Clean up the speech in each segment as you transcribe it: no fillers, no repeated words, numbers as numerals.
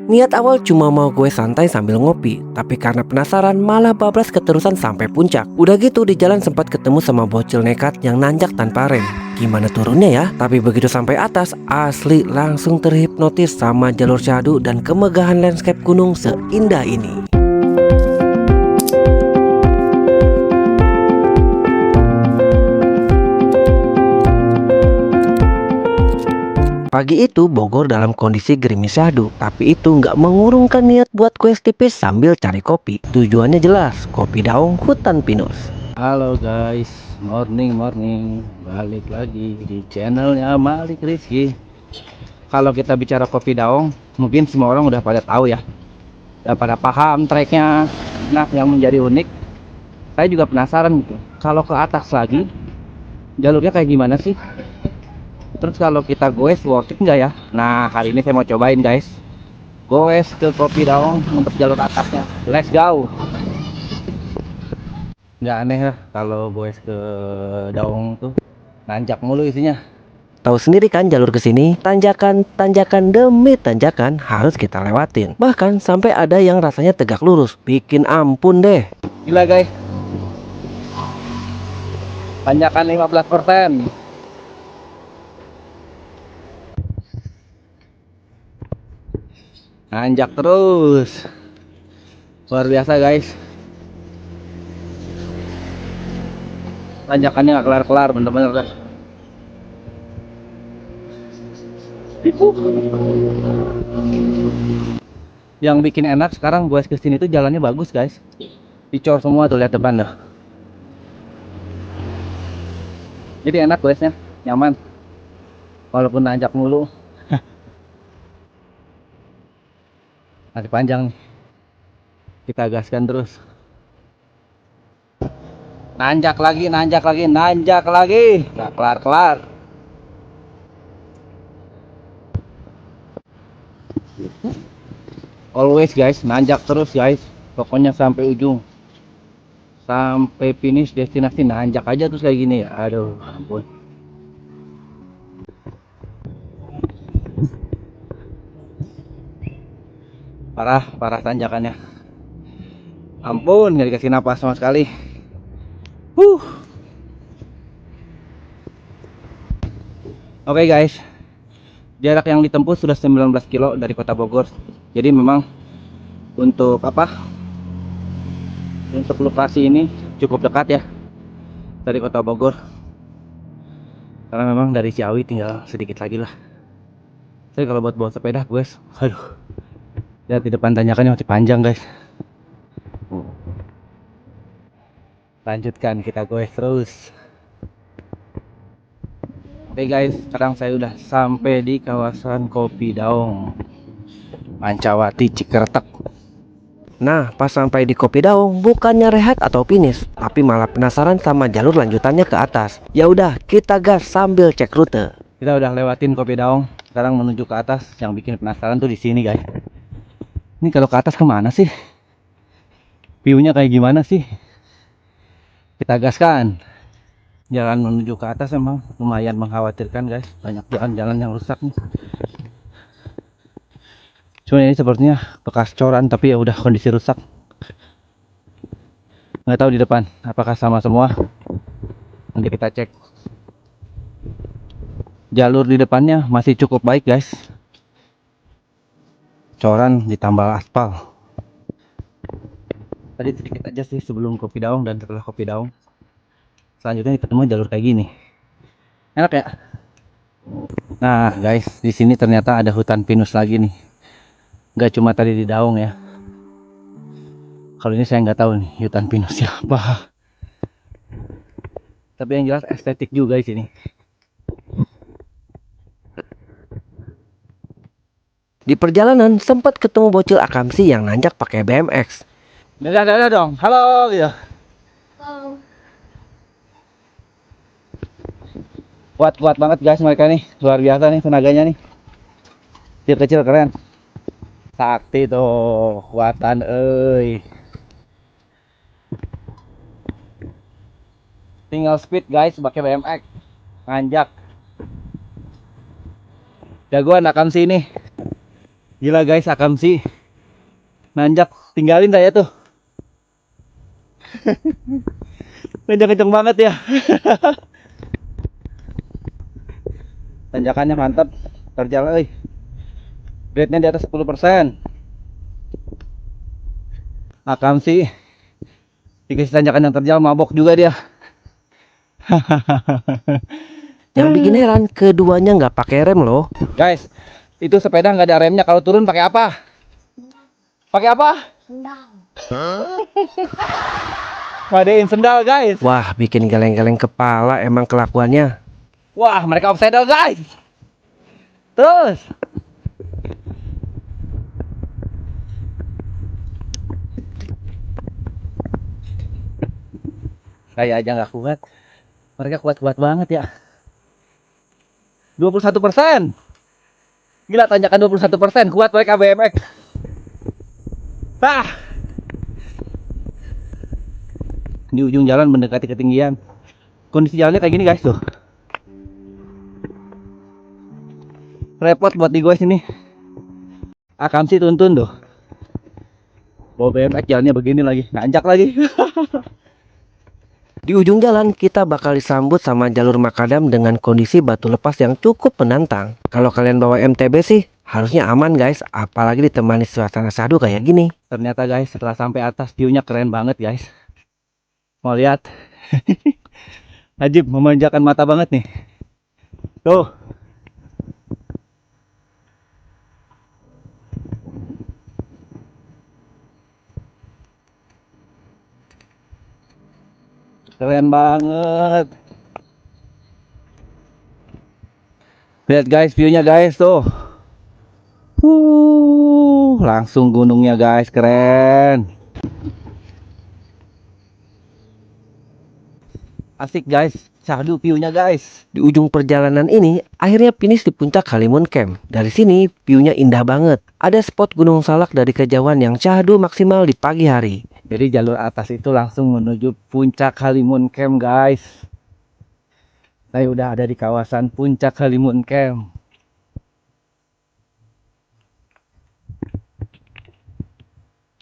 Niat awal cuma mau gue santai sambil ngopi, tapi karena penasaran malah bablas keterusan sampai puncak. Udah gitu di jalan sempat ketemu sama bocil nekat yang nanjak tanpa rem. Gimana turunnya ya? Tapi begitu sampai atas, asli langsung terhipnotis sama jalur syahdu dan kemegahan landscape gunung seindah ini. Pagi itu Bogor dalam kondisi gerimis syahdu, tapi itu nggak mengurungkan niat buat quest tipis sambil cari kopi. Tujuannya jelas, kopi daung hutan pinus. Halo guys, morning, balik lagi di channelnya Malik Rizky. Kalau kita bicara kopi daung, mungkin semua orang udah pada tahu ya, udah pada paham treknya. Nah, yang menjadi unik, saya juga penasaran gitu. Kalau ke atas lagi, jalurnya kayak gimana sih? Terus kalau kita goes worth it nggak ya? Nah, hari ini saya mau cobain guys, goes ke kopi daung untuk jalur atasnya. Let's go. Nggak aneh lah kalau goes ke daung tuh nanjak mulu isinya. Tahu sendiri kan jalur kesini, tanjakan demi tanjakan harus kita lewatin. Bahkan sampai ada yang rasanya tegak lurus, bikin ampun deh. Gila guys, tanjakan 15%. Nanjak terus. Luar biasa guys. Tanjakannya nggak kelar-kelar, bener-bener dah. Yang bikin enak sekarang gue kesini tuh jalannya bagus guys. Dicor semua tuh, lihat depan dah. Jadi enak guysnya, nyaman. Walaupun nanjak mulu. Masih panjang nih. Kita gaskan terus. Nanjak lagi, nanjak lagi. Nggak kelar-kelar. Always guys, nanjak terus guys. Pokoknya sampai ujung. Sampai finish destinasi nanjak aja terus kayak gini ya. Aduh, ampun. Parah tanjakannya. Ampun, nggak dikasih napas sama sekali. Oke guys, jarak yang ditempuh sudah 19 kilo dari kota Bogor. Jadi memang untuk apa? Untuk lokasi ini cukup dekat ya dari kota Bogor. Karena memang dari Ciawi tinggal sedikit lagi lah. Tapi kalau buat bawa sepeda, guys, aduh. Lihat di depan tanjakannya masih panjang guys. Lanjutkan kita goes terus. Oke guys, sekarang saya udah sampai di kawasan Kopi Daung, Mancawati, Cikertek. Nah, pas sampai di Kopi Daung, bukannya rehat atau finish, tapi malah penasaran sama jalur lanjutannya ke atas. Ya udah, kita gas sambil cek rute. Kita udah lewatin Kopi Daung, sekarang menuju ke atas. Yang bikin penasaran tuh di sini guys. Ini kalau ke atas kemana sih? View-nya kayak gimana sih? Kita gaskan. Jalan menuju ke atas emang lumayan mengkhawatirkan guys. Banyak jalan-jalan yang rusak nih. Cuma ini sepertinya bekas coran, tapi ya udah kondisi rusak. Nggak tahu di depan apakah sama semua. Nanti kita cek. Jalur di depannya masih cukup baik guys. Coran ditambah aspal. Tadi sedikit aja sih sebelum Kopi Daung dan setelah Kopi Daung. Selanjutnya ketemu jalur kayak gini. Enak ya? Nah guys, di sini ternyata ada hutan pinus lagi nih. Nggak cuma tadi di Daung ya. Kalau ini saya nggak tahu nih hutan pinus siapa. Tapi yang jelas estetik juga di sini. Di perjalanan sempat ketemu bocil akamsi yang nanjak pakai BMX. Dadah dong, halo gitu. Kuat banget guys mereka nih, luar biasa nih tenaganya nih. Kecil keren. Sakti tuh, kuatan tinggal speed guys pakai BMX. Nanjak. Jagoan akan sini. Gila guys, Akam sih nanjak, tinggalin dah ya tuh. Nanjak kenceng banget ya. Tanjakannya mantap, terjal euy. Grade-nya di atas 10%. Akam sih dikasih tanjakan yang terjal mabok juga dia. Yang bikin heran, keduanya nggak pakai rem loh. Guys, itu sepeda nggak ada remnya, kalau turun pakai apa? Pakai apa? Ngadein sendal guys. Wah, bikin geleng-geleng kepala emang kelakuannya. Wah, mereka offside guys. Terus. Saya aja nggak kuat. Mereka kuat-kuat banget ya. 21%. Gila, tanjakan 21%. Kuat mereka BMX. Ah. Di ujung jalan mendekati ketinggian. Kondisi jalannya kayak gini guys tuh. Repot buat di gue sini. Akam sih tuntun tuh. Bawa BMX jalannya begini lagi, nanjak lagi. Di ujung jalan kita bakal disambut sama jalur makadam dengan kondisi batu lepas yang cukup menantang. Kalau kalian bawa MTB sih harusnya aman guys, apalagi ditemani suasana syahdu kayak gini. Ternyata guys, setelah sampai atas view-nya keren banget guys. Mau lihat? Ajib, memanjakan mata banget nih. Tuh. Keren banget. Lihat guys view-nya guys tuh. Langsung gunungnya guys, keren. Asik guys, syahdu view-nya guys. Di ujung perjalanan ini akhirnya finish di puncak Halimun Camp. Dari sini view-nya indah banget. Ada spot Gunung Salak dari kejauhan yang syahdu maksimal di pagi hari. Jadi jalur atas itu langsung menuju puncak Halimun Camp guys. Saya udah ada di kawasan puncak Halimun Camp.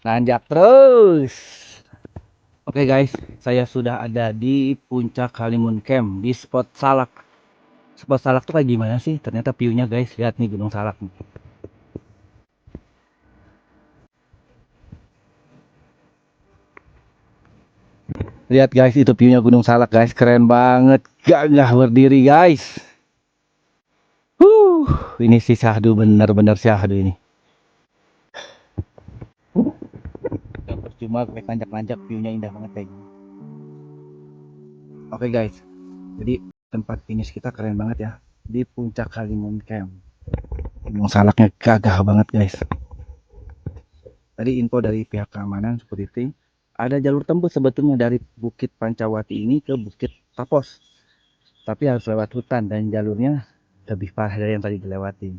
Nanjak terus. Oke guys, saya sudah ada di puncak Halimun Camp di spot Salak. Spot Salak tuh kayak gimana sih? Ternyata view-nya guys, lihat nih Gunung Salak nih. Lihat guys, itu view-nya Gunung Salak guys, keren banget. Gagah berdiri guys. Ini sih syahdu, bener-bener syahdu ini. Gak percuma gue nanjak-nanjak, view-nya indah banget kayak gini. Oke guys, jadi tempat finish kita keren banget ya, di puncak Halimun Camp. Gunung Salaknya gagah banget guys. Tadi info dari pihak keamanan security, ada jalur tembus sebetulnya dari Bukit Pancawati ini ke Bukit Tapos, tapi harus lewat hutan dan jalurnya lebih parah dari yang tadi dilewati.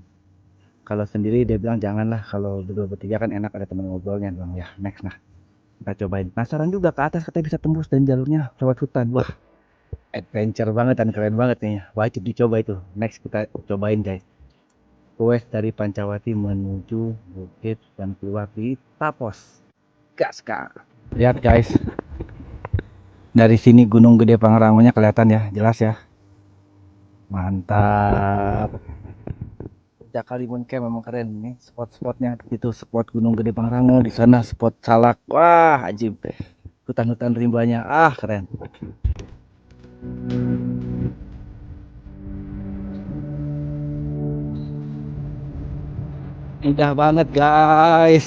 Kalau sendiri dia bilang janganlah, kalau berdua bertiga kan enak ada teman ngobrolnya bang. Ya next, nah kita cobain. Penasaran juga, ke atas katanya bisa tembus dan jalurnya lewat hutan. Wah, adventure banget dan keren banget nih, wajib dicoba itu. Next kita cobain guys, west dari Pancawati menuju bukit dan keluar di Tapos. Gas kak. Lihat guys, dari sini Gunung Gede Pangrangonya kelihatan ya, jelas ya. Mantap. Puncak Halimun Camp memang keren nih spot-spotnya. Itu spot Gunung Gede Pangrango, di sana spot Salak. Wah, ajib. Hutan-hutan rimbanya, keren. Indah banget guys.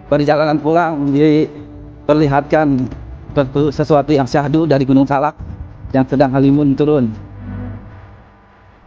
Perjalanan pulang diperlihatkan sesuatu yang syahdu dari Gunung Salak yang sedang Halimun turun.